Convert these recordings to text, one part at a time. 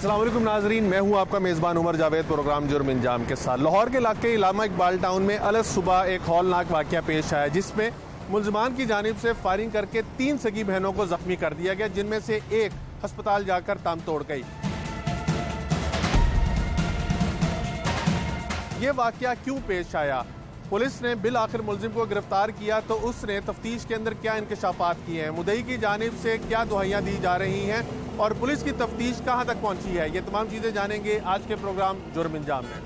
अस्सलाम वालेकुम नाजरीन, मैं हूं आपका मेज़बान उमर जावेद। प्रोग्राम जुर्म इंजाम के साथ लाहौर के इलाके इलामा इकबाल टाउन में अलग सुबह एक हौलनाक वाक़या पेश आया, जिसमें मुलजमान की जानिब से फायरिंग करके 3 सगी बहनों को जख्मी कर दिया गया, जिनमें से एक अस्पताल जाकर दम तोड़ गई। ये वाक़या क्यों पेश आया? पुलिस ने बिल आखिर मुलजिम को गिरफ्तार किया तो उसने तफ्तीश के अंदर क्या इंकशाफात किए हैं, मुद्दई की जानिब से क्या दुहाइयाँ दी जा रही हैं और पुलिस की तफ्तीश कहाँ तक पहुँची है, ये तमाम चीज़ें जानेंगे आज के प्रोग्राम जुर्म इंजाम में।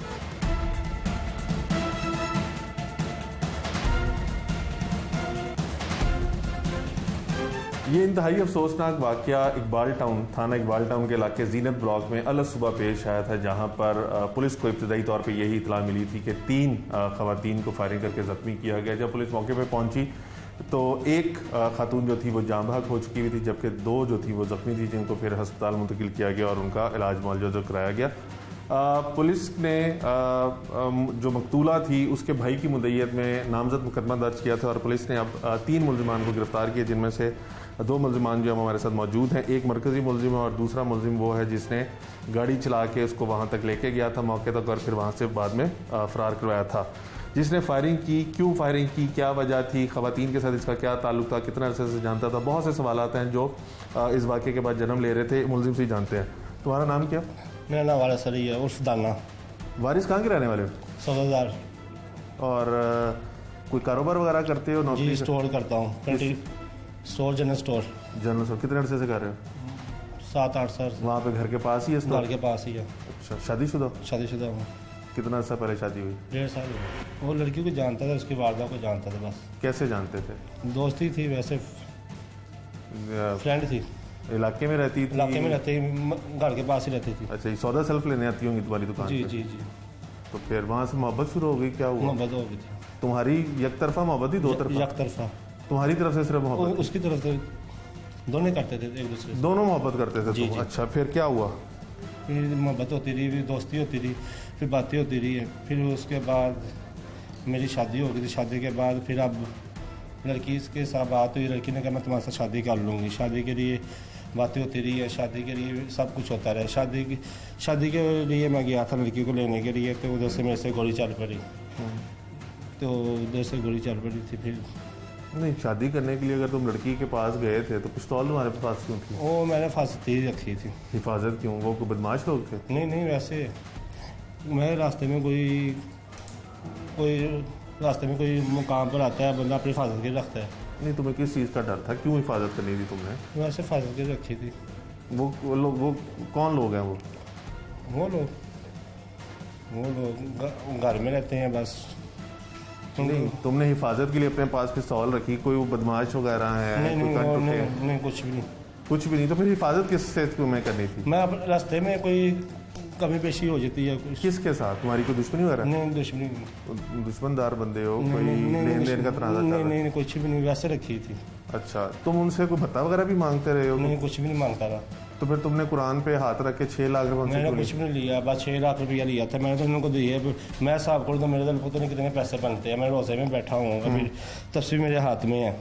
ये इंतहाई अफसोसनाक वाक़या इकबाल टाउन थाना इकबाल टाउन के इलाके ज़ीनत ब्लॉक में अलग सुबह पेश आया था, जहां पर पुलिस को इब्तदाई तौर पे यही इतला मिली थी कि 3 ख़वातीन को फायरिंग करके ज़ख्मी किया गया। जब पुलिस मौके पे पहुंची तो एक खातून जो थी वो जाँ बहक हो चुकी हुई थी, जबकि 2 जो थी वो ज़ख्मी थी, जिनको फिर अस्पताल मुंतकिल किया गया और उनका इलाज मुआवजा कराया गया। पुलिस ने जो मकतूला थी उसके भाई की मुद्दईयत में नामजद मुकदमा दर्ज किया था और पुलिस ने अब 3 मुलजिमान को गिरफ्तार किया, जिनमें से 2 मुलजिमान जो हमारे साथ मौजूद हैं। एक मरकज़ी मुलजिम है और दूसरा मुलजिम वो है जिसने गाड़ी चला के उसको वहाँ तक लेके गया था मौके तक और फिर वहाँ से बाद में फ़रार करवाया था। जिसने फायरिंग की, क्यों फायरिंग की, क्या वजह थी, ख़वातीन के साथ इसका क्या ताल्लुक था, कितना अरसे से जानता था, बहुत से सवालात हैं जो इस वाक़े के बाद जन्म ले रहे थे। मुलजिम से ही जानते हैं। तुम्हारा नाम क्या? मेरा नाम वारिस अली है उर्फ दाना। वारिस कहाँ के रहने वाले हो? सौदादार। और कोई कारोबार वगैरह करते हो? नौकरी? जी, स्टोर करता हूँ, store, general store. General store कितने अरसे से कर रहे हो? 7-8 साल। वहाँ पे घर के पास ही है स्टोर? घर के पास ही है। अच्छा, शादीशुदा? शादीशुदा हूँ। कितना अर्सा पहले शादी हुई? 1.5 साल हुआ। वो लड़की को जानता था, उसकी वालदा को जानता था बस। कैसे जानते थे? दोस्ती थी, वैसे फ्रेंड थी। इलाके में रहती थी? इलाके में रहती, घर के पास ही रहती थी। अच्छा, ये सौदा सेल्फ लेने आती होंगी तुम्हारी दुकान जी पे? जी जी। तो फिर वहाँ से मोहब्बत शुरू हो गई? क्या हुआ? मोहब्बत हो गई थी। तुम्हारी एक तरफा मोहब्बत ही, 2 तरफा? एक तरफा। तुम्हारी तरफ से सिर्फ मोहब्बत? उसकी तरफ से दोनों करते थे, एक दूसरे से। दोनों मोहब्बत करते थे जी, तुम? जी। अच्छा, फिर क्या हुआ? फिर मोहब्बत होती रही, फिर दोस्ती होती रही, फिर बातें होती रही है। फिर उसके बाद मेरी शादी हो गई थी। शादी के बाद फिर अब लड़की के साथ बात हुई, लड़की ने कहा मैं तुम्हारे साथ शादी कर लूँगी। शादी के लिए बातें होती रही है, शादी के लिए सब कुछ होता रहा। शादी के लिए मैं गया था लड़की को लेने के लिए, तो उधर से मेरे से गोली चल पड़ी। तो उधर से गोली चल पड़ी थी। फिर नहीं, शादी करने के लिए अगर तुम लड़की के पास गए थे तो पिस्तौल तुम्हारे पास क्यों थी? वो मैंने फांसी रखी थी। हिफाजत क्यों? वो कोई बदमाश लोग थे? नहीं, वैसे मैं रास्ते में कोई रास्ते में कोई मुकाम पर आता है, बंदा अपनी हिफाजत के रखता है। नहीं, तुम्हें किस चीज़ का डर था? क्यों हिफाजत करनी थी तुमने? वैसे हिफाजत के रखी थी। वो कौन लोग हैं? वो लोग घर में रहते हैं बस। नहीं, तुमने हिफाजत के लिए अपने पास पिस्तौल रखी, कोई वो बदमाश वगैरह है? नहीं, कुछ भी नहीं। कुछ भी नहीं? तो फिर हिफाजत किससे तुम्हें करनी थी? मैं रास्ते में कोई कमी पेशी हो जाती है। किसके साथ? तुम्हारी कोई दुश्मनी वगैरह? नहीं, दुश्मनी नहीं। दुश्मनदार बंदे हो? कोई लेन देन का तनाजा? नहीं, कुछ भी नहीं, वैसे रखी थी। अच्छा, तुम उनसे कोई भत्ता वगैरह भी मांगते रहे हो? नहीं, कुछ भी नहीं मांगता था। तो फिर तुमने कुरान पे हाथ रख के 6 लाख रुपए? मैंने कुछ भी नहीं लिया, बस 6 लाख रुपया लिया था मैंने, तो उनको दिए। मैं हिसाब करूँ तो मेरे दिल पता नहीं कितने पैसे बनते हैं। मैं रोज़े में बैठा हूँ, अभी तस्वीर मेरे हाथ में है।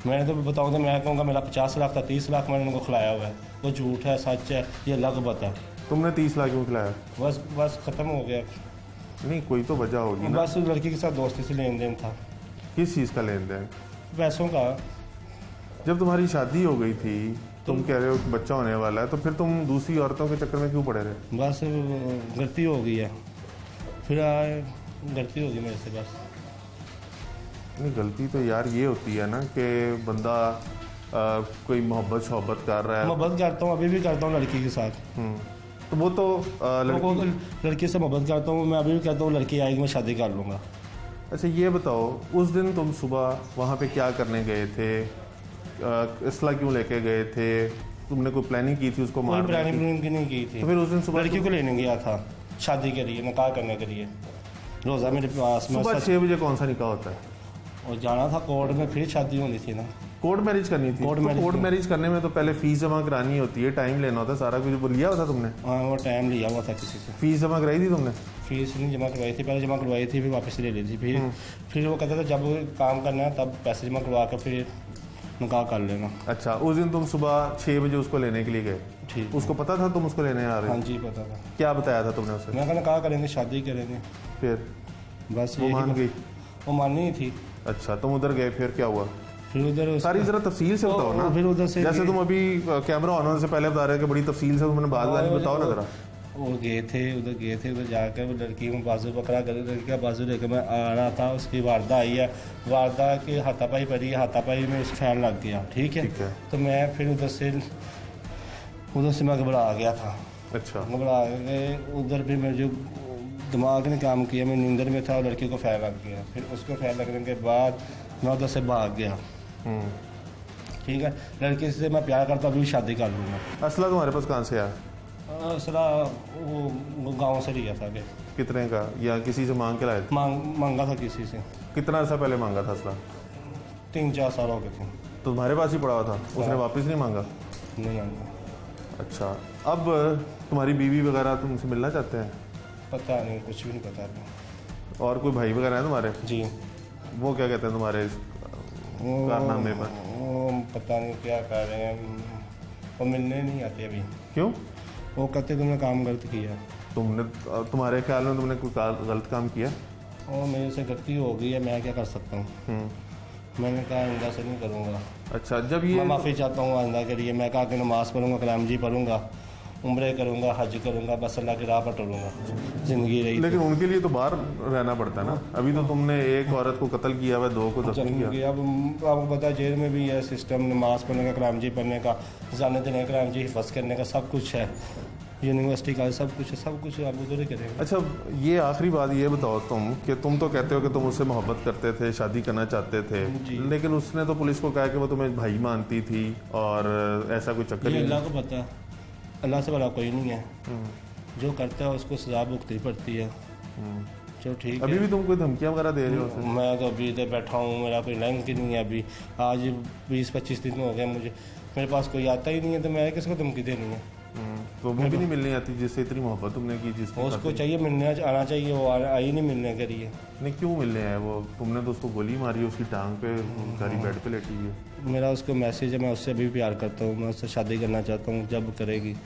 मैंने तो बताऊँ तो मैं कहूँगा मेरा 50 लाख था, 30 लाख मैंने उनको खिलाया हुआ है। वो झूठ है, सच है, ये अलग बात है। तुमने 30 लाख क्यों खिलाया? बस ख़त्म हो गया। नहीं, कोई तो वजह होगी ना? बस लड़की के साथ दोस्ती से लेन देन था। किस चीज़ का लेन देन? पैसों का। जब तुम्हारी शादी हो गई थी, तुम कह रहे हो कि बच्चा होने वाला है, तो फिर तुम दूसरी औरतों के चक्कर में क्यों पड़े रहे? बस गलती हो गई है, फिर गलती हो गई मेरे से बस। नहीं, गलती तो यार ये होती है ना कि बंदा कोई मोहब्बत कर रहा है। मोहब्बत करता हूँ, अभी भी करता हूँ लड़की के साथ। तो वो तो लड़की से मोहब्बत करता हूँ मैं, अभी भी कहता हूँ लड़की आएगी मैं शादी कर लूँगा। अच्छा, ये बताओ, उस दिन तुम सुबह वहाँ पे क्या करने गए थे? इसला क्यों लेके गए थे? तुमने कोई प्लानिंग की थी उसको मारने की? प्लानिंग की नहीं की थी। तो फिर उस दिन सुबह लड़की को लेने गया था शादी के लिए, निकाह करने के लिए। रोज़ा मेरे पास में। सुबह 6 बजे कौन सा निकाह होता है? और जाना था कोर्ट में, फिर शादी होनी थी ना। कोर्ट मैरिज करनी थी? कोर्ट मैरिज करने में तो पहले फीस जमा करानी होती है, टाइम लेना होता है, सारा कुछ लिया हुआ था तुमने? हाँ, वो टाइम लिया हुआ था किसी से। फीस जमा कराई थी तुमने? फीस नहीं जमा करवाई थी, पहले जमा करवाई थी, फिर वापस ले ली थी। फिर वो कहता था जब काम करना है तब पैसे जमा करवा कर फिर निकाह कर लेना। अच्छा, उस दिन तुम सुबह 6 बजे उसको लेने के लिए गए? ठीक उसको पता था तुम उसको लेने आ रहे हाँ हो? जी पता था। क्या बताया था तुमने उसे? मैं कहना कहा करेंगे, शादी करेंगे, फिर बस वो यही मान गई? वो माननी ही थी। अच्छा, तुम उधर गए, फिर क्या हुआ? फिर उधर सारी जरा तफसील से बताओ ना। फिर उधर से जैसे तुम अभी कैमरा ऑन होने से पहले बता रहे हो कि बड़ी तफसील से तुमने बात बताओ ना जरा। वो गए थे उधर जाकर वो लड़की को बाजू पकड़ा कर, लड़की का बाजू लेकर मैं आ रहा था, उसकी वारदा आई है, वारदा की हाथापाई पड़ी, हाथापाई में उसका फैन लग गया। ठीक ठीक है। है, तो मैं फिर उधर से मैं घबरा गया था। अच्छा, घबरा गए, उधर भी मैं जो दिमाग ने काम किया, मैं नींदर में था और लड़की को फैन लग गया। फिर उसको फैन लगने के बाद मैं उधर से भाग गया। ठीक है, लड़की से मैं प्यार करता, अभी शादी कर लूँगा। असला तुम्हारे पास कहाँ से आया? असला वो गाँव से लिया था कि कितने का, या किसी से मांग के लाए थे? मांगा था किसी से। कितना अर्सा पहले मांगा था असला? 3-4 साल हो गए थे। तो तुम्हारे पास ही पड़ा हुआ था, उसने वापस नहीं मांगा? नहीं मांगा। अच्छा, अब तुम्हारी बीवी वगैरह तुमसे मिलना चाहते हैं? पता नहीं, कुछ भी नहीं पता नहीं। और कोई भाई वगैरह है तुम्हारे? जी। वो क्या कहते हैं तुम्हारे इस कारनामे पर? वो पता नहीं क्या कर रहे हैं, वो मिलने नहीं आते अभी। क्यों? वो कहते तुमने काम गलत किया। तुम्हारे ख्याल में तुमने कोई गलत काम किया? और मेरे से गलती हो गई है, मैं क्या कर सकता हूँ। मैंने कहा आइंदा से नहीं करूँगा। अच्छा, जब ये मैं माफ़ी चाहता हूँ आइंदा के लिए। मैं कहा कि नमाज़ पढ़ूंगा, कलाम जी पढ़ूंगा, उम्रे करूँगा, हज करूँगा, बस अल्लाह की राह पर टूरूँगा, ज़िंदगी रही। लेकिन उनके लिए तो बाहर रहना पड़ता है ना। अभी तो तुमने एक औरत को कत्ल किया हुआ, 2 को जख्मी किया। अब आपको पता है जेल में भी है सिस्टम, नमाज पढ़ने का, कलाम जी पढ़ने का, जाने देने का, कलाम जी हिफाज करने का, सब कुछ है। यूनिवर्सिटी का सब कुछ है, सब कुछ आप उधर ही करेंगे। अच्छा, ये आखिरी बात ये बताओ तुम कि तुम तो कहते हो कि तुम उससे मोहब्बत करते थे, शादी करना चाहते थे, लेकिन उसने तो पुलिस को कहा कि वो तुम्हें भाई मानती थी और ऐसा कोई चक्कर ये ही अल्लाह को पता है, अल्लाह से बड़ा कोई नहीं है। जो करता है उसको सजा भुगतनी पड़ती है। चलो ठीक अभी है। भी तुम कोई धमकियां वगैरह दे रहे हो उसे? मैं तो अभी इधर बैठा हूँ, मेरा कोई लिंक ही नहीं है अभी। आज 20-25 दिन हो गए मुझे, मेरे पास कोई आता ही नहीं है, तो मैं किसको धमकी देनी है। तो वो भी नहीं मिलनी आती जिससे इतनी मोहब्बत तुमने की, जिसकी उसको चाहिए मिलने आना चाहिए, वो आई नहीं मिलने के लिए। नहीं, क्यों मिलने आए वो? तुमने तो उसको गोली मारी, उसकी टांग पे, सारी बेड पे लेटी हुई है। मेरा उसको मैसेज है, मैं उससे अभी प्यार करता हूँ, मैं उससे शादी करना चाहता हूँ। जब करेगी,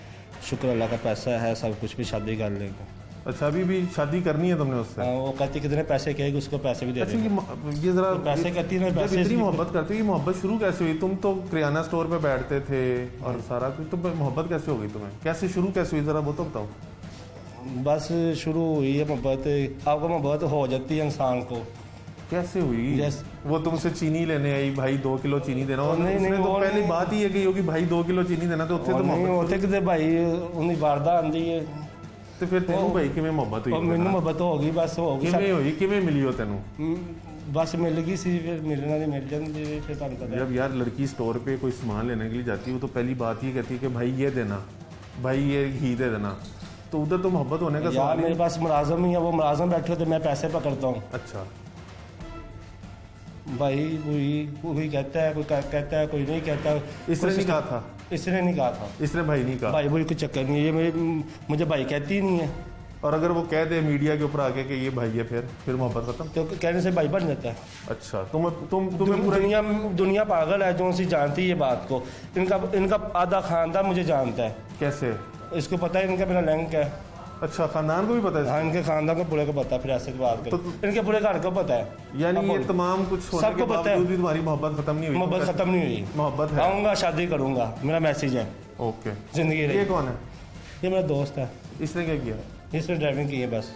शुक्र अल्लाह का, पैसा है सब कुछ, भी शादी कर लेगा। अच्छा, अभी भी शादी करनी है तुमने उससे? वो कहती कितने पैसे कहेगी, उसको पैसे भी दे अच्छा, देंगे। ये जरा पैसे कहती है ना, जब पैसे इतनी मोहब्बत करती है, ये मोहब्बत शुरू कैसे हुई? तुम तो किराना स्टोर पे बैठते थे और सारा कुछ, तो मोहब्बत कैसे हो गई तुम्हें? कैसे शुरू कैसे हुई, जरा वो तो बताओ। बस शुरू हुई है मोहब्बत। आपको मोहब्बत हो जाती है इंसान को। कैसे हुई? वो तुमसे चीनी लेने आई, भाई 2 किलो चीनी देना, और नहीं, उसने तो वो पहली नहीं। बात ही है कि योगी भाई 2 किलो चीनी देना, तो उत्थे तो नहीं मोहब्बत होते किते भाई, उन्हें वारदा आंदी है। तो फिर तेनू भाई किवें मोहब्बत और हुई? मैनू मोहब्बत हो गई, बस हो गई। किवें हुई, किवें मिली हो तेनू? बस मिल गई सी, फिर मिलना नहीं मिल जाती, फिर तुहानू पता है। जब यार लड़की स्टोर पे कोई सामान लेने के लिए जाती है, वो तो पहली बात ये कहती है कि भाई ये देना, भाई ये घी दे देना, तो उधर तो मोहब्बत होने का यार सवाल ही मेरे नहीं। पास मुलाजम ही है, वो मुलाजम बैठे होते, मैं पैसे पकड़ता हूँ। अच्छा, भाई कोई कहता है, कोई कहता है, कोई नहीं कहता। इसने नहीं कहा था? इसने नहीं कहा था। इसने भाई नहीं कहा? भाई कोई चक्कर नहीं है, ये मुझे भाई कहती ही नहीं है। और अगर वो कह दे मीडिया के ऊपर आके कि ये भाई है, फिर मोहब्बत खत्म? तो कहने से भाई बन जाता है। अच्छा, तुम्हें पूरा दुनिया पागल है जो सी जानती है ये बात को। इनका आधा खानदान मुझे जानता है। कैसे? इसको पता है, इनका मेरा लिंक है। अच्छा, खानदान को भी पता है? हाँ, इनके खानदान को पूरे को पता है। फिर ऐसे की बात करें, इनके पूरे घर को पता है। यानी ये तमाम कुछ होने सबको के पता है। बावजूद भी तुम्हारी मोहब्बत खत्म नहीं हुई? मोहब्बत खत्म नहीं हुई। मोहब्बत है? आऊँगा, शादी करूँगा, मेरा मैसेज है। ओके, जिंदगी रही। ये कौन है? ये मेरा दोस्त है, इसने क्या किया? इसने ड्राइविंग की है बस।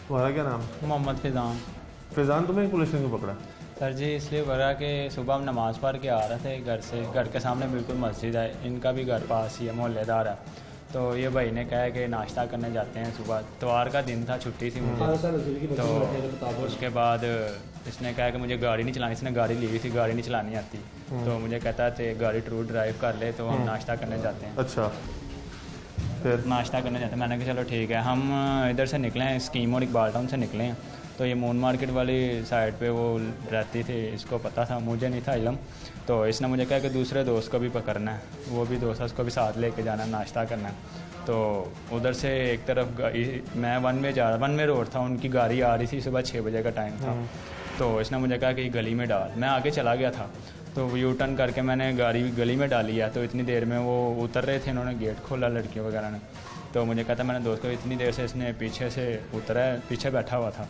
तुम्हारा क्या नाम? मोहम्मद फैज़ान। फैज़ान, तुम्हें पुलिस ने क्यों पकड़ा? सर जी इसलिए पकड़ा कि सुबह हम नमाज़ पढ़ के आ रहे थे घर से, घर के सामने बिल्कुल मस्जिद है, इनका भी घर पास ही है, मोहल्लेदार है। तो ये भाई ने कहा कि नाश्ता करने जाते हैं सुबह, इतवार का दिन था, छुट्टी थी मुझे। तो उसके बाद इसने कहा कि मुझे गाड़ी नहीं चलानी, इसने गाड़ी ली हुई थी, गाड़ी नहीं चलानी आती, तो मुझे कहता है गाड़ी ट्रू ड्राइव कर ले, तो हम नाश्ता करने जाते हैं। अच्छा, फिर? नाश्ता करने जाते हैं, मैंने कहा चलो ठीक है। हम इधर से निकले हैं, स्कीम और इकबाल टाउन से निकले हैं, तो ये मून मार्केट वाली साइड पे वो रहती थी, इसको पता था, मुझे नहीं था इल्म। तो इसने मुझे कहा कि दूसरे दोस्त को भी पकड़ना है, वो भी दोस्त है, उसको भी साथ लेके जाना है, नाश्ता करना है। तो उधर से एक तरफ मैं वन वे रोड था, उनकी गाड़ी आ रही थी, सुबह 6 बजे का टाइम था। तो इसने मुझे कहा कि गली में डाल, मैं आगे चला गया था। तो यू टर्न करके मैंने गाड़ी गली में डाली है, तो इतनी देर में वो उतर रहे थे, इन्होंने गेट खोला लड़कियों वगैरह ने, तो मुझे कहता मैंने दोस्त को इतनी देर से इसने पीछे से उतरा है, पीछे बैठा हुआ था,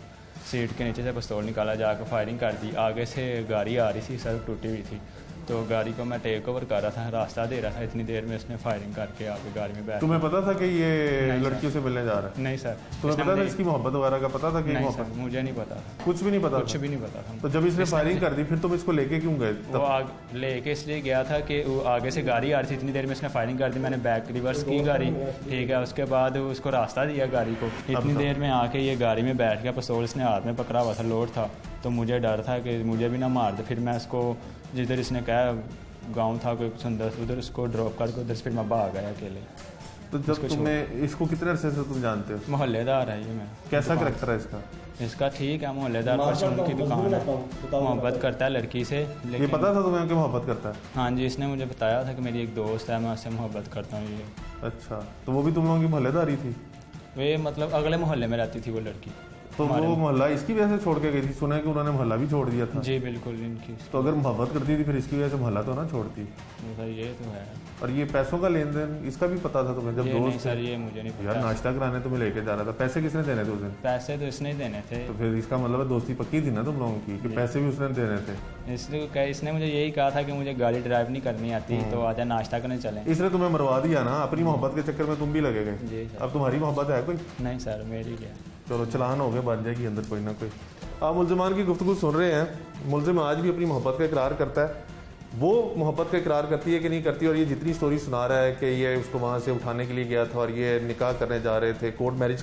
सीट के नीचे से पिस्तौल निकाला, जाकर फायरिंग कर दी। आगे से गाड़ी आ रही थी, सड़क टूटी हुई थी, तो गाड़ी को मैं टेक ओवर कर रहा था, रास्ता दे रहा था, इतनी देर में इसने फायरिंग करके आके गाड़ी में बैठ। तुम्हें पता था कि ये नहीं लड़कियों से मिलने जा रहा है? नहीं सर। तुम्हें पता था इसकी मोहब्बत वगैरह का पता था कि नहीं मोहब्बत? सर, मुझे नहीं पता था, कुछ भी नहीं पता? कुछ भी नहीं पता था। तो जब इसने फायरिंग कर दी फिर तुम इसको लेके क्यों गए? वो लेके इसलिए गया था कि वो आगे से गाड़ी आ रही थी, इतनी देर में इसने फायरिंग कर दी, मैंने बैक रिवर्स की गाड़ी, ठीक है, उसके बाद उसको रास्ता दिया गाड़ी को, इतनी देर में आके ये गाड़ी में बैठ गया, पिस्तौल इसने हाथ में पकड़ा हुआ था, लोड था, तो मुझे डर था कि मुझे भी ना मार दे। फिर मैं इसको जिधर इसने कहा गांव था कोई सुंदर, उधर उसको ड्रॉप करके उधर से फिर मैं भाग गया अकेले। तो जब तुमने इसको कितने अरसे से तुम जानते हो? मोहल्लेदार है ये। मैं कैसा करैक्टर है इसका? इसका ठीक है, मोहल्लेदार परचून की दुकान है, मोहब्बत करता है लड़की से। ये लेकिन पता था तुम्हें कि मोहब्बत करता है? हाँ जी, इसने मुझे बताया था कि मेरी एक दोस्त है, मैं उससे मोहब्बत करता हूँ। ये अच्छा, तो वो भी तुम लोगों की मोहल्लेदारी थी? वे मतलब अगले मोहल्ले में रहती थी वो लड़की। तो वो मोहल्ला इसकी वजह से छोड़ के गई थी? सुना है कि उन्होंने मोहल्ला भी छोड़ दिया था। जी बिल्कुल, इनकी। तो अगर मोहब्बत करती थी फिर इसकी वजह से मोहल्ला तो ना छोड़ती। सर ये तो है। और ये पैसों का लेन देन इसका भी पता था तुम्हें जब ये नहीं दोस्त? सर, ये मुझे नहीं यार पता। नाश्ता कराने तुम्हें लेके जा रहा था, पैसे किसने देने थे उस दिन? पैसे तो इसने ही देने थे। तो फिर इसका मतलब है दोस्ती पक्की थी ना तुम लोगों की कि पैसे भी उसने देने थे? इसलिए क्या, इसने मुझे यही कहा था कि मुझे गाड़ी ड्राइव नहीं करनी आती, तो आजा नाश्ता करने चलें। इसने तुम्हें मरवा दिया ना, अपनी मोहब्बत के चक्कर में तुम भी लगे गए। जी सर। अब तुम्हारी मोहब्बत है कोई? नहीं सर, मेरी क्या। चलो चलान हो गया, बन जाएगी अंदर कोई ना कोई। आप मुल्ज़िमान की गुफ्तगू सुन रहे हैं। मुल्ज़िम आज भी अपनी मोहब्बत का इकरार करता है। वो मोहब्बत का इकरार करती है कि नहीं करती, और ये जितनी स्टोरी सुना रहा है कि ये उसको वहाँ से उठाने के लिए गया था और ये निकाह करने जा रहे थे, कोर्ट मैरिज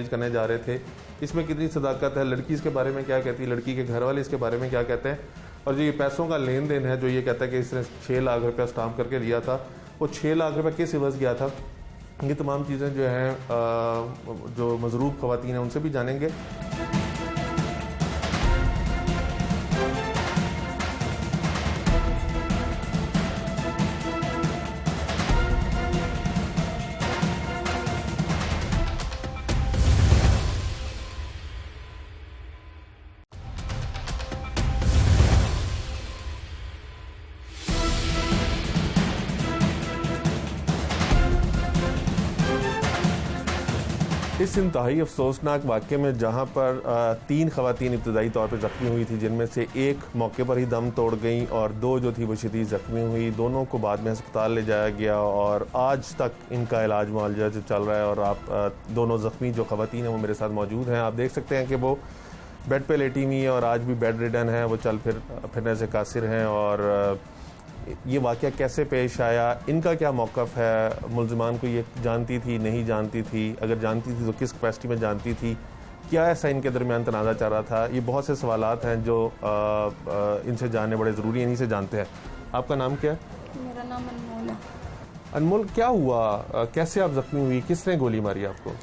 करने जा रहे थे, इसमें कितनी सदाकत है, लड़की इसके बारे में क्या कहती है, लड़की के घर वाले इसके बारे में क्या कहते हैं, और जो ये पैसों का लेन देन है, जो ये कहता है कि इसने 6 लाख रुपया स्टाम्प करके लिया था, वो 6 लाख रुपये किस एवज़ गया था, ये तमाम चीज़ें जो हैं जो मज़रूब ख़वातीन हैं उनसे भी जानेंगे। इस इंतहाई अफसोसनाक वाक़े में जहाँ पर 3 ख़वातीन इब्तदाई तौर पर ज़ख्मी हुई थी, जिनमें से एक मौके पर ही दम तोड़ गई और 2 जो थी वो शदीद ज़ख्मी हुई, दोनों को बाद में अस्पताल ले जाया गया और आज तक इनका इलाज मुआलजा जो चल रहा है। और आप दोनों ज़ख्मी जो ख़वातीन हैं वो मेरे साथ मौजूद हैं। आप देख सकते हैं कि वो बेड पर लेटी हुई हैं और आज भी बेड रिडन है, वो चल फिरने से कासिर हैं। और ये वाक़या कैसे पेश आया, इनका क्या मौक़िफ़ है, मुल्ज़िमान को ये जानती थी, नहीं जानती थी, अगर जानती थी तो किस कैपेसिटी में जानती थी, क्या ऐसा इनके दरमियान तनाज़ा चल रहा था, ये बहुत से सवालात हैं जो इनसे जानने बड़े ज़रूरी हैं, इन्हीं से जानते हैं। आपका नाम क्या है? मेरा नाम अनमोल है। अनमोल, क्या हुआ, कैसे आप ज़ख्मी हुई, किसने गोली मारी आपको?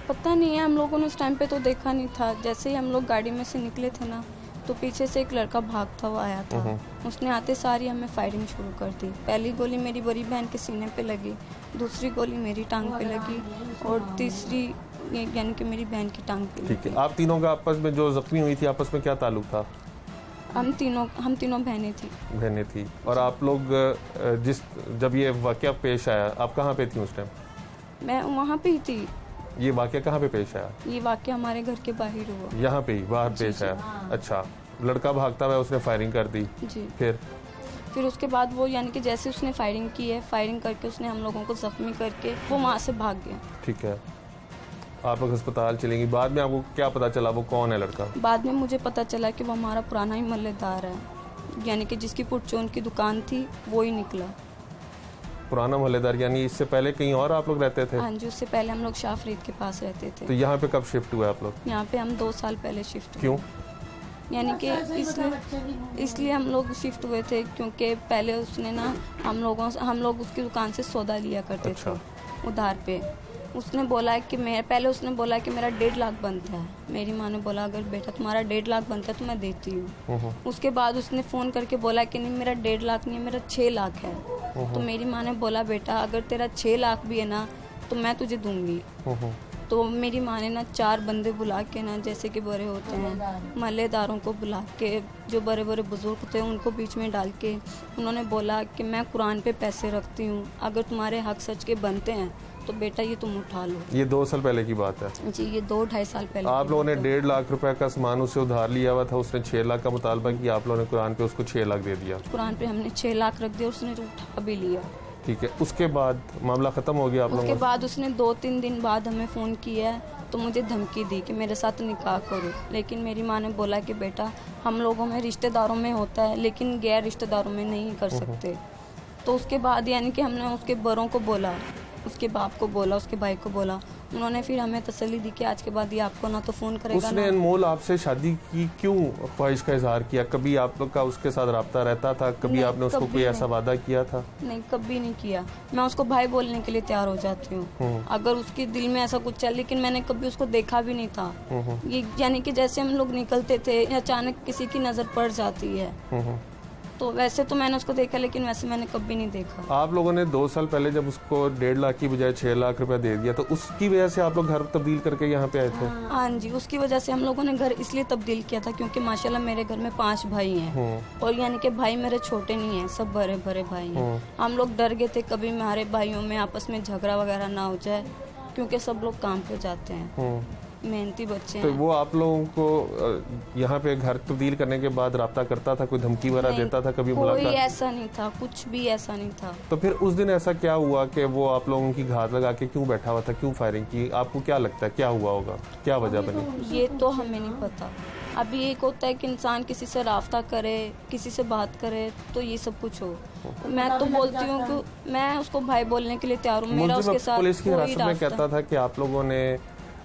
पता नहीं है, हम लोगों ने उस टाइम पे तो देखा नहीं था। जैसे ही हम लोग गाड़ी में से निकले थे ना, तो पीछे से एक लड़का भागता हुआ आया था। उसने आते सारी हमें फायरिंग शुरू कर दी। पहली गोली मेरी बड़ी बहन के सीने पे लगी, दूसरी गोली मेरी टांग पे लगी और तीसरी यानी कि मेरी बहन की टांग पे लगी। ठीक है, आप तीनों का आपस में जो ज़ख्मी हुई थी आपस में क्या ताल्लुक था? हम तीनों बहनें थी। और आप लोग जब ये वाक़या पेश आया, आप कहाँ पे थी उस टाइम? मैं वहाँ पे ही थी। ये वाक़या कहाँ पे पेश आया? ये वाक़या हमारे घर के बाहर हुआ। यहाँ पे ही बाहर पेश आया? अच्छा, लड़का भागता हुआ उसने फायरिंग कर दी? जी। फिर उसके बाद वो यानी कि जैसे उसने फायरिंग की है, फायरिंग करके उसने हम लोगों को जख्मी करके वो वहाँ से भाग गया। ठीक है, आप लोग अस्पताल चलेंगी, बाद में आपको क्या पता चला वो कौन है लड़का? बाद में मुझे पता चला कि वो हमारा पुराना ही मोहल्लेदार है, यानी कि जिसकी पुरचौन की दुकान थी वो ही निकला। पुराना मोहल्लेदार, यानी इससे पहले कहीं और आप लोग रहते थे? हाँ जी, उससे पहले हम लोग शाह फरीद के पास रहते थे। तो यहाँ पे कब शिफ्ट हुए आप लोग? यहाँ पे हम 2 साल पहले शिफ्ट हुए। क्यों? यानी कि इसलिए हम लोग शिफ्ट हुए थे क्योंकि पहले उसने ना हम लोग उसकी दुकान से सौदा लिया करते अच्छा। थे उधार पे। उसने बोला कि पहले उसने बोला कि मेरा 1.5 लाख बनता है। मेरी माँ ने बोला अगर बेटा तुम्हारा 1.5 लाख बनता है तो मैं देती हूँ। उसके बाद उसने फ़ोन करके बोला कि नहीं मेरा 1.5 लाख नहीं, मेरा 6 लाख है। तो मेरी माँ ने बोला बेटा अगर तेरा 6 लाख भी है ना तो मैं तुझे दूंगी। तो मेरी माँ ने ना 4 बंदे बुला के ना, जैसे कि बड़े होते हैं महल्लेदारों को बुला के, जो बड़े बड़े बुजुर्ग होते हैं उनको बीच में डाल के उन्होंने बोला कि मैं कुरान पे पैसे रखती हूँ, अगर तुम्हारे हक सच के बनते हैं तो बेटा ये तुम उठा लो। ये 2 साल पहले की बात है जी, ये 2-2.5 साल पहले। आप लोगों ने 1.5 लाख रुपए का सामान उससे उधार लिया हुआ था, उसने 6 लाख का मुतालबा किया, आप लोगों ने कुरान पे उसको 6 लाख दे दिया। कुरान पे हमने 6 लाख रख दिया, उसने उठा भी लिया। ठीक है, उसके बाद मामला खत्म हो गया आप उसके लोगों बाद उसने 2-3 दिन बाद हमें फ़ोन किया तो मुझे धमकी दी कि मेरे साथ निकाह करो, लेकिन मेरी माँ ने बोला कि बेटा हम लोगों में रिश्तेदारों में होता है लेकिन गैर रिश्तेदारों में नहीं कर सकते। तो उसके बाद यानी कि हमने उसके बड़ों को बोला, उसके बाप को बोला, उसके भाई को बोला, उन्होंने फिर हमें तसल्ली दी कि आज के बाद ये आपको ना तो फ़ोन करेगा। उसने ना अनमोल आपसे शादी की क्यों ख्वाहिश का इजहार किया? कभी आप लोग का उसके साथ रब्ता रहता था? कभी नहीं, आपने उसको कभी कोई ऐसा नहीं। वादा किया था? नहीं, कभी नहीं किया। मैं उसको भाई बोलने के लिए तैयार हो जाती हूँ अगर उसके दिल में ऐसा कुछ चल, लेकिन मैंने कभी उसको देखा भी नहीं था। ये यानी कि जैसे हम लोग निकलते थे अचानक किसी की नज़र पड़ जाती है, तो वैसे तो मैंने उसको देखा लेकिन वैसे मैंने कभी नहीं देखा। आप लोगों ने 2 साल पहले जब उसको 1.5 लाख की बजाय 6 लाख रुपया दे दिया तो उसकी वजह से आप लोग घर तब्दील करके यहाँ पे आए थे? हाँ जी, उसकी वजह से हम लोगों ने घर इसलिए तब्दील किया था क्योंकि माशाल्लाह मेरे घर में 5 भाई हैं और यानी कि भाई मेरे छोटे नहीं हैं, सब बड़े बड़े भाई हैं। हम लोग डर गए थे कभी हमारे भाइयों में आपस में झगड़ा वगैरह ना हो जाए, क्योंकि सब लोग काम पे जाते हैं, मेहनती बच्चे तो हैं। वो आप लोगों को यहाँ पे घर तब्दील करने के बाद रब्ता करता था, कोई धमकी वगैरह नहीं, देता था, कभी कोई मुलाकात? ऐसा नहीं था, कुछ भी ऐसा नहीं था। तो फिर उस दिन ऐसा क्या हुआ कि वो आप लोगों की घात लगा के क्यों बैठा हुआ था, क्यों फायरिंग की? आपको क्या लगता है क्या हुआ होगा, क्या वजह बनी? ये तो हमें नहीं पता। अभी एक होता है कि इंसान किसी से राब्ता करे, किसी से बात करे तो ये सब कुछ हो। मैं तो बोलती हूँ कि मैं उसको भाई बोलने के लिए तैयार हूँ, मेरा उसके साथ पुलिस की कोई हिरासत में राब्ता कहता था कि आप लोगों ने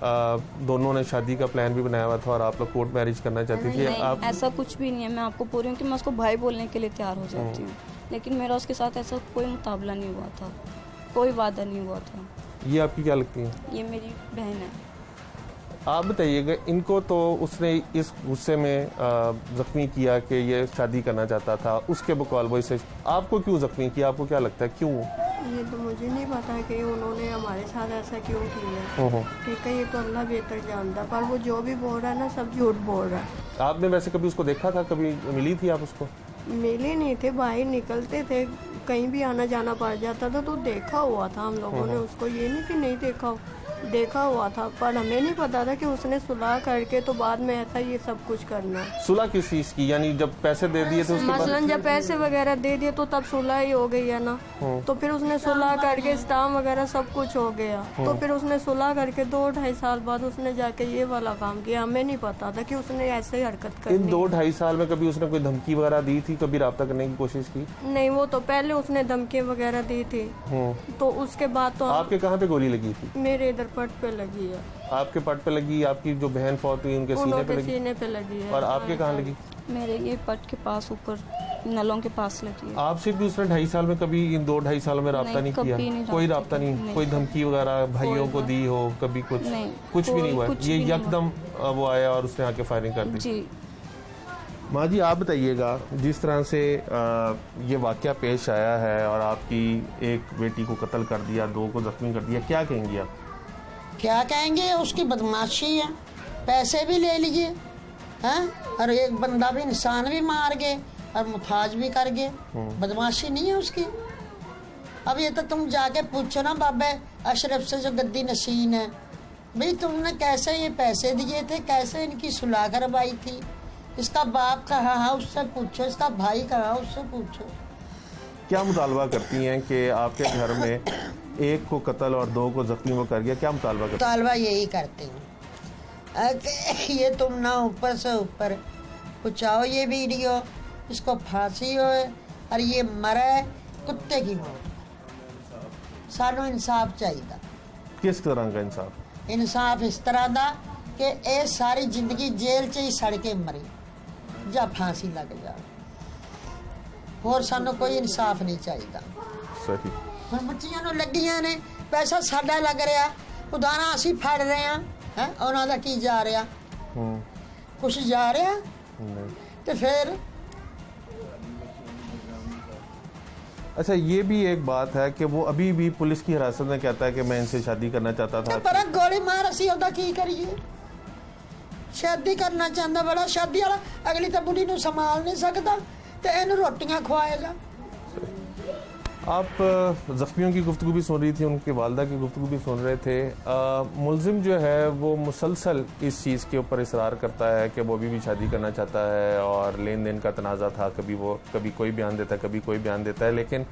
दोनों ने शादी का प्लान भी बनाया हुआ था और आप लोग कोर्ट मैरिज करना चाहती थी। नहीं, आप ऐसा कुछ भी नहीं है। मैं आपको बोल रही हूँ कि मैं उसको भाई बोलने के लिए तैयार हो जाती हूँ, लेकिन मेरा उसके साथ ऐसा कोई मुकाबला नहीं हुआ था, कोई वादा नहीं हुआ था। ये आपकी क्या लगती है? ये मेरी बहन है। आप बताइएगा, इनको तो उसने इस गुस्से में जख्मी किया कि ये शादी करना चाहता था, उसके बकौल वो इसे आपको क्यों जख्मी किया? आपको क्या लगता है क्यों? ये तो मुझे नहीं पता कि उन्होंने हमारे साथ ऐसा क्यों किया। ठीक है, ये तो अल्लाह बेहतर जानता, पर वो जो भी बोल रहा है ना सब झूठ बोल रहा है। आपने वैसे कभी उसको देखा था, कभी मिली थी आप उसको? मिले नहीं थे, बाहर निकलते थे, कहीं भी आना जाना पड़ जाता था तो देखा हुआ था हम लोगों ने उसको, ये नहीं कि नहीं देखा हुआ था, पर हमें नहीं पता था कि उसने सुलह करके तो बाद में ऐसा ये सब कुछ करना। सुलह किस चीज की? यानी जब पैसे दे दिए थे उसके बाद? मसलन जब पैसे वगैरह दे दिए तो तब सुलह ही हो गई है ना, तो फिर उसने सुलह करके स्टाम वगैरह सब कुछ हो गया, तो फिर उसने सुलह करके 2-2.5 साल बाद उसने जाके ये वाला काम किया। हमें नहीं पता था कि उसने ऐसे ही हरकत इन करनी। 2-2.5 साल में कभी उसने कोई धमकी वगैरह दी थी, कभी राब्ता करने की कोशिश की? नहीं, वो तो पहले उसने धमकी वगैरह दी थी, तो उसके बाद तो आपके कहाँ पे गोली लगी थी? मेरे इधर पट पे लगी है। आपके पट पे लगी, आपकी जो बहन फौत हुई उनके सीने पे उनके लगी, सीने पे लगी है। और आपके कहाँ लगी? मेरे ये पट के पास ऊपर नलों के पास लगी है। आपसे भी उसने 2.5 साल में कभी, इन 2-2.5 साल में राब्ता नहीं कभी किया? नहीं कोई राब्ता राब्ता नहीं, नहीं, कोई धमकी वगैरह भाइयों को दी हो कभी? कुछ नहीं, कुछ भी नहीं हुआ? कुछ ये भी नहीं यकदम वो आया और उसने आके फायरिंग कर दी? जी। माँ जी, आप बताइएगा, जिस तरह से ये वाकया पेश आया है और आपकी एक बेटी को कत्ल कर दिया, 2 को जख्मी कर दिया, क्या कहेंगी आप? क्या कहेंगे, उसकी बदमाशी है, पैसे भी ले लिए हैं और एक बंदा भी, इंसान भी मार गए और मुताज भी कर गए। बदमाशी नहीं है उसकी? अब ये तो तुम जाके पूछो ना बाबा अशरफ से जो गद्दी नशीन है, भाई तुमने कैसे ये पैसे दिए थे, कैसे इनकी सुलह करवाई थी, इसका बाप कहाँ है उससे पूछो, इसका भाई कहाँ है उससे पूछो। क्या मुतालबा करती हैं कि आपके घर में 1 को कत्ल और 2 को जख्मी वो कर गया, क्या मुतालबा करती हैं? मुतालबा यही करते हैं ये तुम ना ऊपर से ऊपर पहुँचाओ ये वीडियो, इसको फांसी हो और ये मरे कुत्ते की मौत। सानू इंसाफ चाहिए। किस तरह का इंसाफ? इंसाफ इस तरह का कि ये सारी जिंदगी जेल च ही सड़ के मरी या फांसी लग जा, और सानू कोई इंसाफ नहीं चाहिए। सही। ਹੁਣ ਬੱਚੀਆਂ ਨੂੰ ਲੱਗੀਆਂ ਨੇ, ਪੈਸਾ ਸਾਡਾ ਲੱਗ ਰਿਹਾ, ਉਦਾਹਰਣ ਅਸੀਂ ਫੜ ਰਹੇ ਆ, ਹੈ ਉਹਨਾਂ ਦਾ ਕੀ ਜਾ ਰਿਹਾ? ਕੁਛ ਜਾ ਰਿਹਾ? ਤੇ ਫਿਰ अच्छा, ये भी एक बात है कि वो अभी भी पुलिस की हिरासत में कहता है कि मैं इनसे शादी करना चाहता था। पर गोली मार असी ओदा की करिए, शादी करना चाहता बड़ा, शादी वाला अगली तो बुढ़ी नूं संभाल नहीं सकता तो इन्हूं रोटियां खवाएगा। आप ज़ख्मियों की गुफ्तगू भी सुन रही थी, उनके वालदा की गुफ्तगू भी सुन रहे थे। मुलजिम जो है वो मुसलसल इस चीज़ के ऊपर इसरार करता है कि वो अभी भी शादी करना चाहता है और लेन देन का तनाज़ा था, कभी कोई बयान देता है, कभी कोई बयान देता है। लेकिन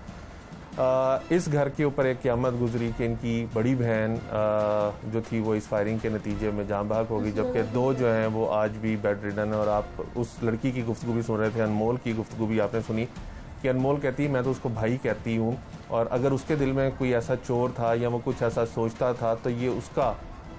इस घर के ऊपर एक क़यामत गुजरी कि इनकी बड़ी बहन जो थी वो इस फायरिंग के नतीजे में जाँ बहक हो गई, जबकि दो जो हैं वो आज भी बेड रिडन है। और आप उस लड़की की गुफ्तगू भी सुन रहे थे, अनमोल की गुफ्तगू भी आपने सुनी कि अनमोल कहती है मैं तो उसको भाई कहती हूँ, और अगर उसके दिल में कोई ऐसा चोर था या वो कुछ ऐसा सोचता था तो ये उसका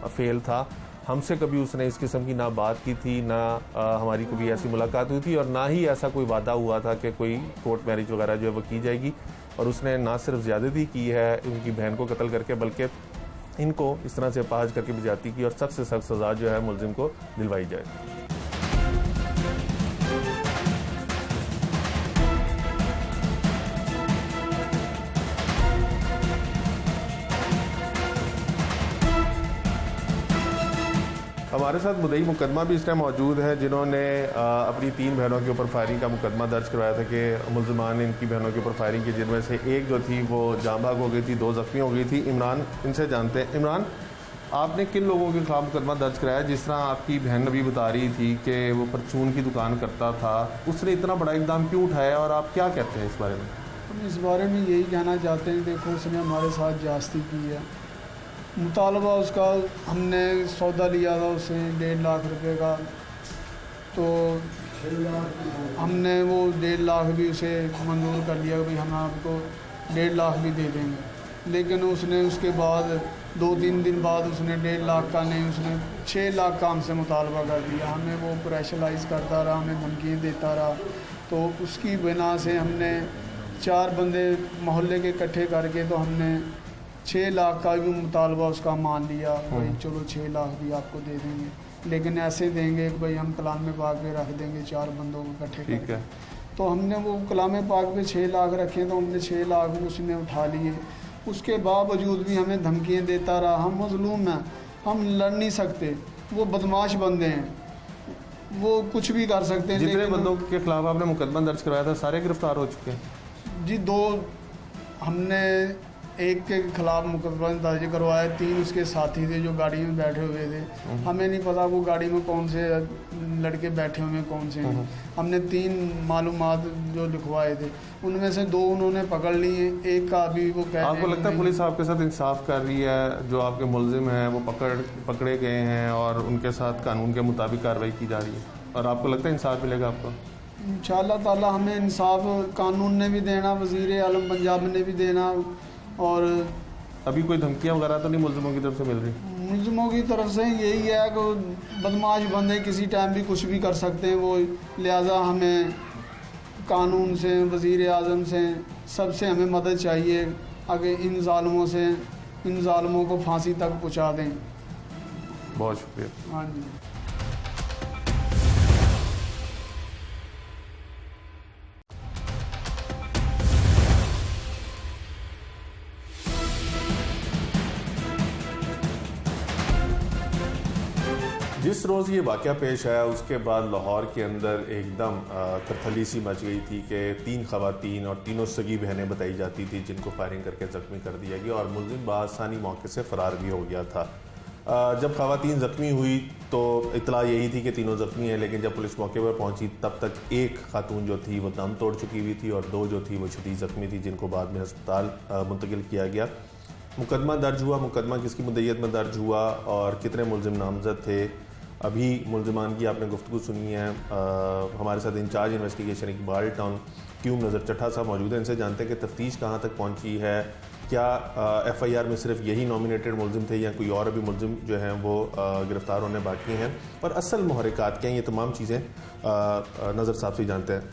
फेल था। हमसे कभी उसने इस किस्म की ना बात की थी, ना हमारी कभी ऐसी मुलाकात हुई थी, और ना ही ऐसा कोई वादा हुआ था कि कोई कोर्ट मैरिज वगैरह जो है वो की जाएगी। और उसने ना सिर्फ ज़्यादती की है उनकी बहन को कत्ल करके, बल्कि इनको इस तरह से अपाहज करके भी जाती की, और सख्त से सख्त सज़ा जो है मुलजिम को दिलवाई जाए। हमारे साथ मुद्दई मुकदमा भी इस टाइम मौजूद है, जिन्होंने अपनी 3 बहनों के ऊपर फायरिंग का मुकदमा दर्ज करवाया था कि मुलजमान ने इनकी बहनों के ऊपर फायरिंग की, जिनमें से एक जो थी वो जाँ बहक हो गई थी, 2 ज़ख्मी हो गई थी। इमरान, इनसे जानते हैं। इमरान, आपने किन लोगों के खिलाफ मुकदमा दर्ज कराया? जिस तरह आपकी बहन अभी बता रही थी कि वो परचून की दुकान करता था, उसने इतना बड़ा इक़दाम क्यों उठाया, और आप क्या कहते हैं इस बारे में? हम इस बारे में यही कहना चाहते हैं, देखो उसने हमारे साथ ज्यादती की है। मुतालबा उसका, हमने सौदा लिया था उससे 1.5 लाख रुपए का, तो हमने वो 1.5 लाख भी उसे मंजूर कर लिया कि भाई हम आपको 1.5 लाख भी दे देंगे। लेकिन उसने उसके बाद 2-3 दिन बाद उसने 1.5 लाख का नहीं, उसने 6 लाख का हमसे मुतालबा कर दिया। हमें वो प्रेशराइज़ करता रहा, हमें धमकी देता रहा। तो उसकी बिना से हमने 4 बंदे मोहल्ले के इकट्ठे करके तो हमने 6 लाख का भी मुतालबा उसका मान लिया, भाई चलो 6 लाख भी आपको दे देंगे, लेकिन ऐसे देंगे कि भाई हम कलाम पाक पे रख देंगे 4 बंदों को इकट्ठे करके। तो हमने वो कलाम पाक पे 6 लाख रखे, तो हमने 6 लाख भी उसने उठा लिए। उसके बावजूद भी हमें धमकियाँ देता रहा। हम मजलूम हैं, हम लड़ नहीं सकते, वो बदमाश बंदे हैं, वो कुछ भी कर सकते हैं। जितने बंदों के खिलाफ आपने मुकदमा दर्ज करवाया था सारे गिरफ्तार हो चुके हैं? जी, 2 हमने एक के खिलाफ मुकदमा दर्ज करवाया, 3 उसके साथी थे जो गाड़ी में बैठे हुए थे। हमें नहीं पता वो गाड़ी में कौन से लड़के बैठे हुए कौन से हैं। हमने 3 मालूमात जो लिखवाए थे, उनमें से 2 उन्होंने पकड़ लिए, एक का अभी वो कह रहे हैं। आपको लगता है पुलिस आपके साथ इंसाफ कर रही है? जो आपके मुलजिम हैं वो पकड़े गए हैं और उनके साथ कानून के मुताबिक कार्रवाई की जा रही है, और आपको लगता है इंसाफ मिलेगा आपको? इंशाअल्लाह ताला हमें इंसाफ कानून ने भी देना, वज़ीर आलम पंजाब ने भी देना। और अभी कोई धमकियां वगैरह तो नहीं मुलजिमों की तरफ से मिल रही? मुलजिमों की तरफ से यही है कि बदमाश बंदे किसी टाइम भी कुछ भी कर सकते हैं वो, लिहाजा हमें कानून से, वज़ीर आज़म से, सबसे हमें मदद चाहिए अगर इन ज़ालिमों को फांसी तक पहुंचा दें। बहुत शुक्रिया। हाँ जी। जिस रोज़ ये वाक़या पेश आया उसके बाद लाहौर के अंदर एकदम थरथली सी मच गई थी कि 3 ख़वातीन और तीनों सगी बहनें बताई जाती थी जिनको फायरिंग करके ज़ख्मी कर दिया गया, और मुलजिम बासानी मौके से फ़रार भी हो गया था। जब ख़वातीन ज़ख्मी हुई तो इतला यही थी कि तीनों ज़ख्मी हैं, लेकिन जब पुलिस मौके पर पहुंची तब तक एक खातून जो थी वो दम तोड़ चुकी हुई थी और 2 जो थी वो शदीद ज़ख्मी थी, जिनको बाद में अस्पताल मुंतकिल किया गया। मुकदमा दर्ज हुआ। मुकदमा किसकी मुद्दईयत में दर्ज हुआ और कितने मुलजिम नामज़द थे, अभी मुलजिमान की आपने गुफ्तगू सुनी है। हमारे साथ incharge investigation Iqbal town Qayyum Nazar Chattha साहब मौजूद हैं, इनसे जानते हैं कि तफ्तीश कहाँ तक पहुँची है। क्या FIR में सिर्फ यही नॉमिनेटेड मुलजिम थे या कोई और अभी मुलजिम जो हैं वो गिरफ़्तार होने बाकी हैं, और असल मुहर्रिकात क्या हैं, ये तमाम चीज़ें नज़र साहब से जानते हैं।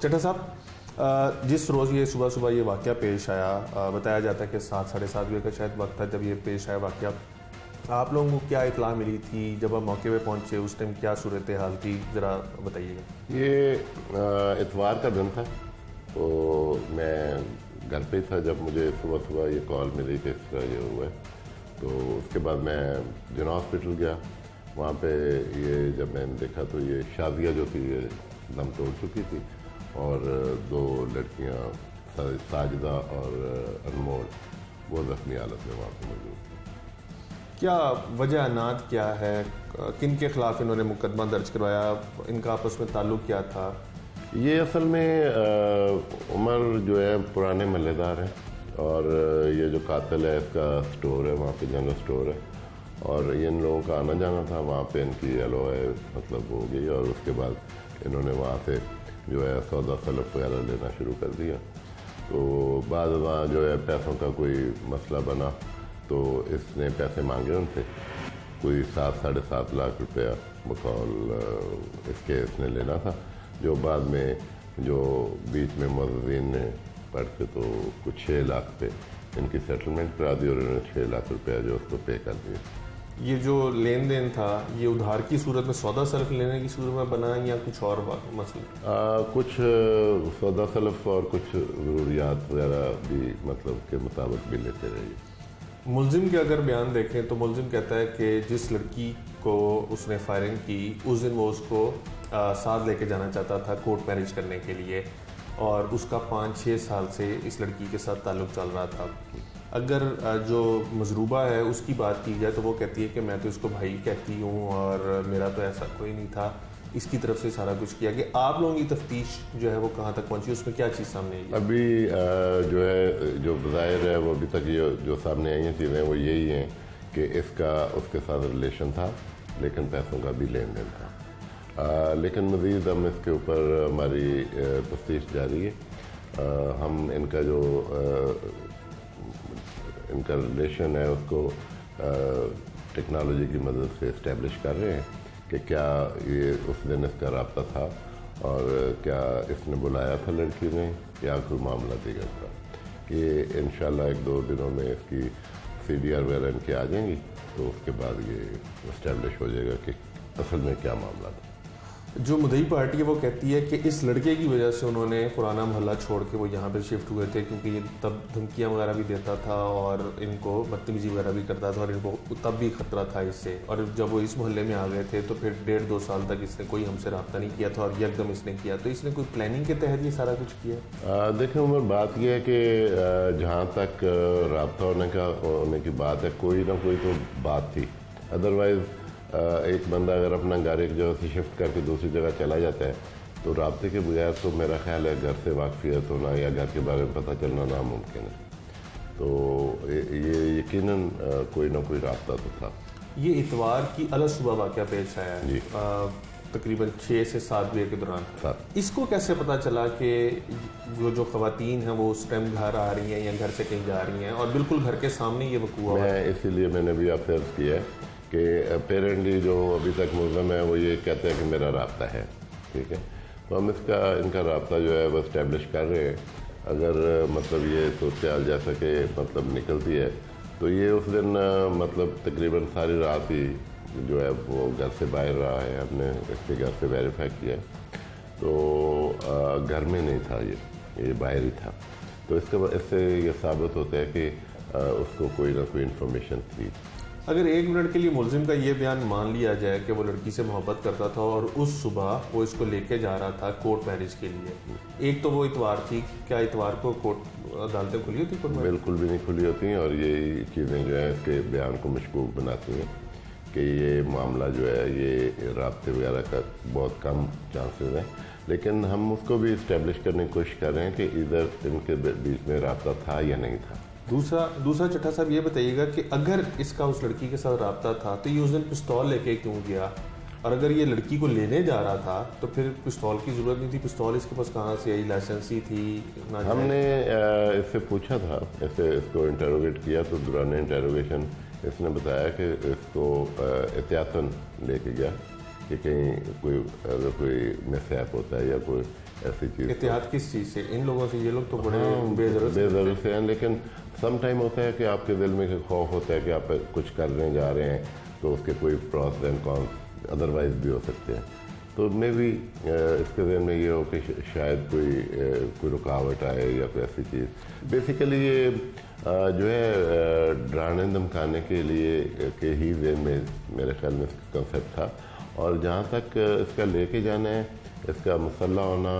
चट्ठा साहब, जिस रोज़ ये सुबह ये वाक़या पेश आया, बताया जाता है कि 7 साढ़े 7 बजे का शायद वक्त था जब ये पेश आया वाक़या, आप लोगों को क्या इत्तला मिली थी? जब आप मौके पे पहुंचे उस टाइम क्या सूरत हाल थी, ज़रा बताइएगा। ये इतवार का दिन था, तो मैं घर पे था जब मुझे सुबह सुबह ये कॉल मिली कि इस तरह ये हुआ है। तो उसके बाद मैं जिना हॉस्पिटल गया। वहाँ पे ये जब मैंने देखा तो ये शादिया जो थी ये दम तोड़ चुकी थी और 2 लड़कियाँ साजिदा और अनमोल वो जख्मी हालत में वहाँ पे मौजूद थी। क्या वजह अनात क्या है, किन के खिलाफ इन्होंने मुकदमा दर्ज करवाया, इनका आपस में ताल्लुक क्या था? ये असल में उमर जो है पुराने महल्लेदार हैं और ये जो कातिल है इसका स्टोर है, वहाँ पे जनरल स्टोर है और इन लोगों का आना जाना था। वहाँ पे इनकी LOI मतलब हो गई और उसके बाद इन्होंने वहाँ से जो है सौदा सलफ वगैरह लेना शुरू कर दिया। तो बाद वहाँ जो है पैसों का कोई मसला बना तो इसने पैसे मांगे उनसे, कोई 7-7.5 लाख रुपया बकौल इसके इसने लेना था, जो बाद में जो बीच में मुअज़्ज़िन ने पढ़ के तो कुछ 6 लाख पे इनकी सेटलमेंट करा दी और इन्होंने 6 लाख रुपया जो उसको पे कर दिया। ये जो लेन देन था ये उधार की सूरत में सौदा सलफ लेने की सूरत में बना या कुछ और मसला? कुछ सौदा सलफ और कुछ ज़रूरियात वगैरह भी मतलब के मुताबिक भी लेते रहिए। मुलजिम के अगर बयान देखें तो मुलजिम कहता है कि जिस लड़की को उसने फायरिंग की उस दिन वो उसको साथ लेके जाना चाहता था कोर्ट मैरिज करने के लिए और उसका 5-6 साल से इस लड़की के साथ ताल्लुक़ चल रहा था। अगर जो मजरूबा है उसकी बात की जाए तो वो कहती है कि मैं तो इसको भाई कहती हूँ और मेरा तो ऐसा कोई नहीं था, इसकी तरफ से सारा कुछ किया। कि आप लोगों की तफ्तीश जो है वो कहाँ तक पहुँची, उसमें क्या चीज़ सामने आई? अभी जो है जो ज़ाहिर है वो अभी तक ये जो सामने आई हैं चीज़ें वो यही हैं कि इसका उसके साथ रिलेशन था लेकिन पैसों का भी लेन देन था। लेकिन मज़ीद हम इसके ऊपर हमारी तफ्तीश जारी है। हम इनका जो इनका रिलेशन है उसको टेक्नोलॉजी की मदद से इस्टेब्लिश कर रहे हैं कि क्या ये उस दिन इसका रब्ता था और क्या इसने बुलाया था लड़की ने या कोई मामला दीगर था। ये इंशाल्लाह 1-2 दिनों में इसकी CDR वगैरह इनकी आ जाएंगी तो उसके बाद ये इस्टेब्लिश हो जाएगा कि असल में क्या मामला था। जो मुद्दई पार्टी है वो कहती है कि इस लड़के की वजह से उन्होंने पुराना मोहल्ला छोड़ के वो यहाँ पर शिफ्ट हुए थे क्योंकि ये तब धमकियाँ वगैरह भी देता था और इनको बदतमीजी वगैरह भी करता था और इनको तब भी खतरा था इससे। और जब वो इस मोहल्ले में आ गए थे तो फिर 1.5-2 साल तक इसने कोई हमसे रब्ता नहीं किया था और यकदम इसने किया। तो इसने कोई प्लानिंग के तहत ये सारा कुछ किया? देखें उमर, बात यह है कि जहाँ तक रब्ता होने की बात है कोई ना कोई तो बात थी। अदरवाइज़ एक बंदा अगर अपना घर एक जगह से शिफ्ट करके दूसरी जगह चला जाता है तो राब्ते के बगैर तो मेरा ख्याल है घर से वाकफियत होना या घर के बारे में पता चलना नामुमकिन है। तो ये यकीनन कोई ना कोई राब्ता तो था। ये इतवार की अलग सुबह वाक़या पेश आया है तकरीबन 6 से 7 बजे के दौरान। इसको कैसे पता चला कि वो जो ख़वातीन हैं वो उस टाइम घर आ रही हैं या घर से कहीं जा रही हैं और बिल्कुल घर के सामने ये वक़ूआ हुआ? मैं इसीलिए मैंने भी आपसे अर्ज़ किया है कि अपेरेंटली जो अभी तक मुल्ज़म है वो ये कहते हैं कि मेरा राब्ता है, ठीक है। तो हम इनका राब्ता जो है वो इस्टेब्लिश कर रहे हैं। अगर मतलब ये सोचाल जैसा कि मतलब निकलती है तो ये उस दिन मतलब तकरीबन सारी रात ही जो है वो घर से बाहर रहा है। हमने इसके घर से वेरीफाई किया तो घर में नहीं था, ये बाहर ही था। तो इससे ये साबित होता है कि उसको कोई ना कोई इन्फॉर्मेशन थी। अगर 1 मिनट के लिए मुलजिम का ये बयान मान लिया जाए कि वो लड़की से मोहब्बत करता था और उस सुबह वो इसको लेके जा रहा था कोर्ट मैरिज के लिए, एक तो वो इतवार थी, क्या इतवार को कोर्ट अदालतें खुली होती? बिल्कुल भी नहीं खुली होती और यही चीज़ें जो है इसके बयान को मशकूक बनाती हैं कि ये मामला जो है ये राब्ते वगैरह का बहुत कम चांसेस हैं। लेकिन हम उसको भी इस्टेब्लिश करने की कोशिश कर रहे हैं कि इधर इनके बीच में राब्ता था या नहीं था। दूसरा चट्टा साहब ये बताइएगा कि अगर इसका उस लड़की के साथ राब्ता था तो ये उस दिन पिस्तौल लेके क्यों गया? और अगर ये लड़की को लेने जा रहा था तो फिर पिस्तौल की ज़रूरत नहीं थी। पिस्तौल इसके पास कहाँ से आई? लाइसेंसी थी? हमने इससे पूछा था, इसको इंटरोगेट किया तो दौरान इंटरोगेशन इसने बताया कि इसको एहतियातन लेके गया कि कहीं अगर कोई मिसहैप होता है या कोई ऐसी चीज़। एहतियात किस चीज़ से? इन लोगों से ये लोग तो बड़े बेज़रूरत से हैं, लेकिन सम टाइम होता है कि आपके दिल में खौफ होता है कि आप कुछ करने जा रहे हैं तो उसके कोई प्रॉस एंड कॉन्स अदरवाइज भी हो सकते हैं। तो मे भी इसके जहन में ये हो कि शायद कोई रुकावट आए या कोई ऐसी चीज़। बेसिकली ये जो है डराने धमकाने के लिए के ही जहन में मेरे ख्याल में इसका कंसेप्ट था। और जहाँ तक इसका लेके जाना है, इसका मसल्ला होना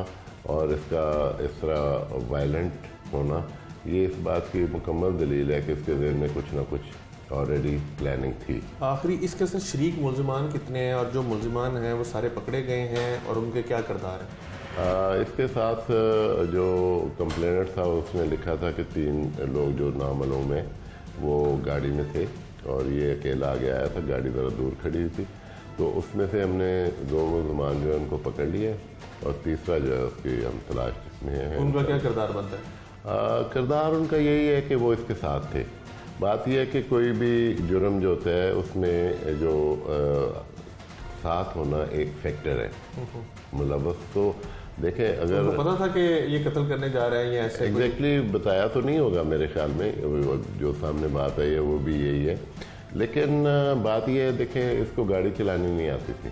और इसका इस तरह वायलेंट होना, ये इस बात की मुकम्मल दलील है कि इसके जहन में कुछ ना कुछ ऑलरेडी प्लानिंग थी। आखिरी इसके साथ शरीक मुलजमान कितने हैं और जो मुलजमान हैं वो सारे पकड़े गए हैं और उनके क्या किरदार हैं? इसके साथ जो कंप्लेनेंट था उसने लिखा था कि 3 लोग जो नामालूम है वो गाड़ी में थे और ये अकेला आगे आया था, गाड़ी ज़रा दूर खड़ी हुई थी। तो उसमें से हमने 2 मुलजमान जो है उनको पकड़ लिया और तीसरा जो है उसकी हम तलाश में है। उनका क्या किरदार बनता है? किरदार उनका यही है कि वो इसके साथ थे। बात यह है कि कोई भी जुर्म जो होता है उसमें जो साथ होना एक फैक्टर है मुलव्वस। तो देखें, अगर तो पता था कि ये कत्ल करने जा रहे हैं या ऐसे एग्जैक्टली बताया तो नहीं होगा मेरे ख्याल में, जो सामने बात आई है वो भी यही है। लेकिन बात यह है, देखें, इसको गाड़ी चलानी नहीं आती थी,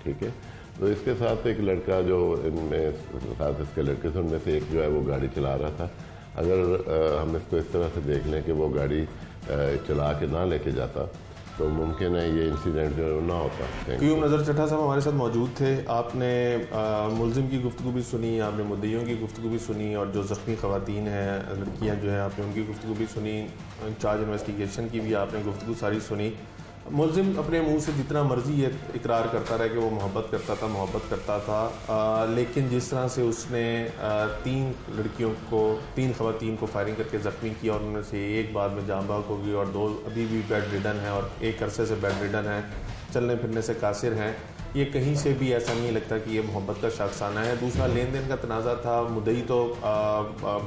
ठीक है। तो इसके साथ एक लड़का जो इनमें साथ इसके लड़के थे उनमें से एक जो है वो गाड़ी चला रहा था। अगर हम इसको इस तरह से देख लें कि वो गाड़ी चला के ना लेके जाता तो मुमकिन है ये इंसिडेंट जो ना होता। क्यूम नज़र चट्टा साहब हमारे साथ मौजूद थे। आपने मुलजिम की गुफ्तगू भी सुनी, आपने मुद्दइयों की गुफ्तगू भी सुनी और जो ज़ख्मी ख़वातीन हैं, लड़कियां जो हैं, आपने उनकी गुफ्तगू भी सुनी। इंचार्ज इन्वेस्टिगेशन की भी आपने गुफ्तगू सारी सुनी। मुलजिम अपने मुंह से जितना मर्जी ये इकरार करता रहा कि वो मोहब्बत करता था, लेकिन जिस तरह से उसने 3 लड़कियों को, 3 ख़वातीन को फायरिंग करके ज़ख्मी किया और उनमें से एक बाद में जाँ बहक हो गई और 2 अभी भी बेड रिडन है और एक अरसे से बेड रिडन है, चलने फिरने से कासिर हैं। ये कहीं से भी ऐसा नहीं लगता कि ये मोहब्बत का शख्साना है। दूसरा, लेन देन का तनाज़ा था। मुद्दई तो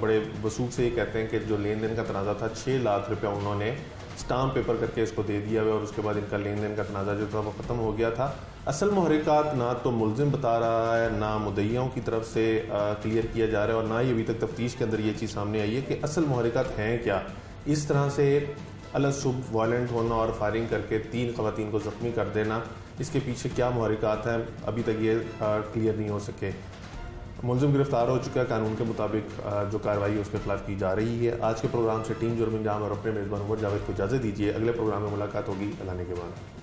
बड़े वसूख से ये कहते हैं कि जो लेन देन का तनाज़ा था 6 लाख रुपया उन्होंने स्टाम्प पेपर करके इसको दे दिया हुआ और उसके बाद इनका लेन देन का तनाज़ा जो था वो ख़त्म हो गया था। असल मुहर्रिकात ना तो मुलजिम बता रहा है, ना मुद्दइयों की तरफ से क्लियर किया जा रहा है और ना ही अभी तक तफ्तीश के अंदर ये चीज़ सामने आई है कि असल मुहर्रिकात हैं क्या। इस तरह से अलसुब वायलेंट होना और फायरिंग करके 3 ख़वातीन को ज़ख्मी कर देना, इसके पीछे क्या मुहर्रिकात हैं अभी तक ये क्लियर नहीं हो सके। मुलजिम गिरफ्तार हो चुका है। कानून के मुताबिक जो कार्रवाई उसके खिलाफ की जा रही है। आज के प्रोग्राम से टीम जुर्म इंजाम और अपने मेज़बान उमर जावेद को इजाज़त दीजिए। अगले प्रोग्राम में मुलाकात होगी अल्लाह के बाद।